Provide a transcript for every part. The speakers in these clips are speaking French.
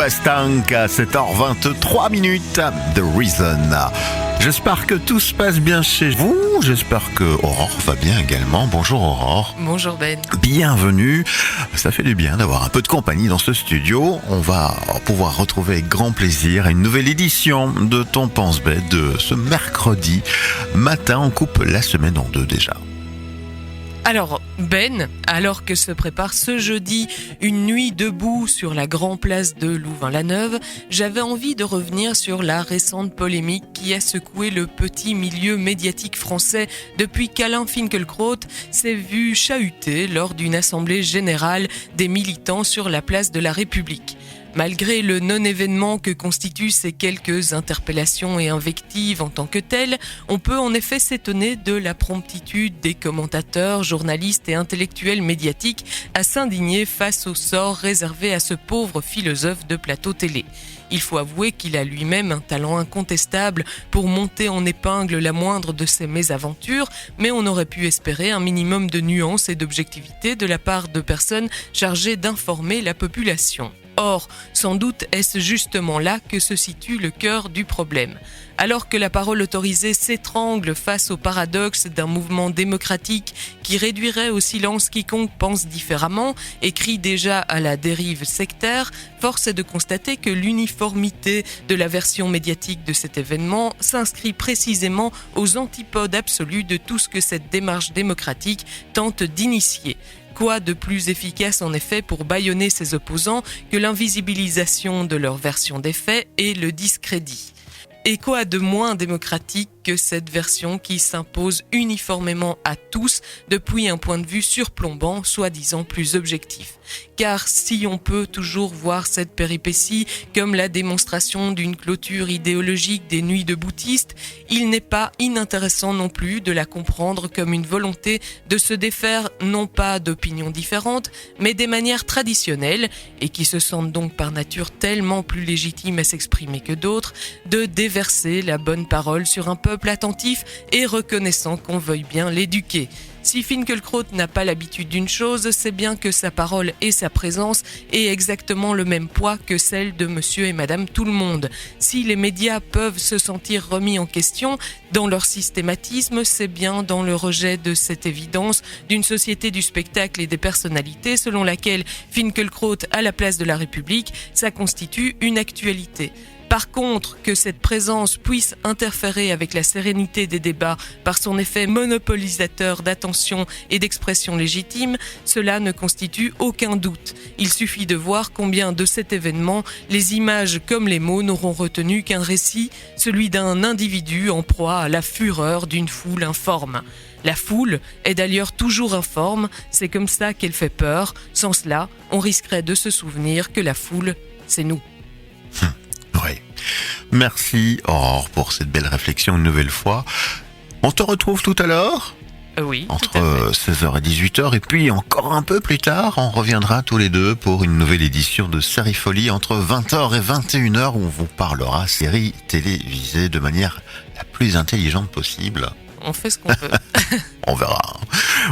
Stank à 7h23 The Reason. J'espère que tout se passe bien chez vous. J'espère que Aurore va bien également. Bonjour Aurore. Bonjour Ben. Bienvenue. Ça fait du bien d'avoir un peu de compagnie dans ce studio. On va pouvoir retrouver avec grand plaisir une nouvelle édition de Ton Pense-Bête de ce mercredi matin. On coupe la semaine en deux déjà. Alors Ben, alors que se prépare ce jeudi une nuit debout sur la grande place de Louvain-la-Neuve, j'avais envie de revenir sur la récente polémique qui a secoué le petit milieu médiatique français depuis qu'Alain Finkielkraut s'est vu chahuter lors d'une assemblée générale des militants sur la place de la République. Malgré le non-événement que constituent ces quelques interpellations et invectives en tant que telles, on peut en effet s'étonner de la promptitude des commentateurs, journalistes et intellectuels médiatiques à s'indigner face au sort réservé à ce pauvre philosophe de plateau télé. Il faut avouer qu'il a lui-même un talent incontestable pour monter en épingle la moindre de ses mésaventures, mais on aurait pu espérer un minimum de nuance et d'objectivité de la part de personnes chargées d'informer la population. Or, sans doute est-ce justement là que se situe le cœur du problème. Alors que la parole autorisée s'étrangle face au paradoxe d'un mouvement démocratique qui réduirait au silence quiconque pense différemment et crie déjà à la dérive sectaire, force est de constater que l'uniformité de la version médiatique de cet événement s'inscrit précisément aux antipodes absolus de tout ce que cette démarche démocratique tente d'initier. Quoi de plus efficace en effet pour bâillonner ses opposants que l'invisibilisation de leur version des faits et le discrédit ? Et quoi de moins démocratique que cette version qui s'impose uniformément à tous depuis un point de vue surplombant, soi-disant plus objectif. Car si on peut toujours voir cette péripétie comme la démonstration d'une clôture idéologique des nuits de boutistes, il n'est pas inintéressant non plus de la comprendre comme une volonté de se défaire non pas d'opinions différentes, mais des manières traditionnelles, et qui se sentent donc par nature tellement plus légitimes à s'exprimer que d'autres, de déverser la bonne parole sur un peuple attentif et reconnaissant qu'on veuille bien l'éduquer. Si Finkielkraut n'a pas l'habitude d'une chose, c'est bien que sa parole et sa présence aient exactement le même poids que celle de monsieur et madame tout le monde. Si les médias peuvent se sentir remis en question dans leur systématisme, c'est bien dans le rejet de cette évidence d'une société du spectacle et des personnalités selon laquelle Finkielkraut à la place de la République, ça constitue une actualité. Par contre, que cette présence puisse interférer avec la sérénité des débats par son effet monopolisateur d'attention et d'expression légitime, cela ne constitue aucun doute. Il suffit de voir combien de cet événement, les images comme les mots n'auront retenu qu'un récit, celui d'un individu en proie à la fureur d'une foule informe. La foule est d'ailleurs toujours informe, c'est comme ça qu'elle fait peur. Sans cela, on risquerait de se souvenir que la foule, c'est nous. Oui. Merci Aurore pour cette belle réflexion une nouvelle fois. On te retrouve tout à l'heure Oui, entre 16h et 18h et puis encore un peu plus tard, on reviendra tous les deux pour une nouvelle édition de Série Folie entre 20h et 21h où on vous parlera séries télévisées de manière la plus intelligente possible. On fait ce qu'on peut. On verra.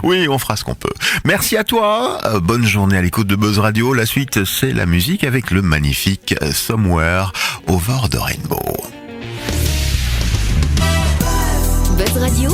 Oui, on fera ce qu'on peut. Merci à toi. Bonne journée à l'écoute de Buzz Radio. La suite, c'est la musique avec le magnifique Somewhere Over the Rainbow. Buzz Radio.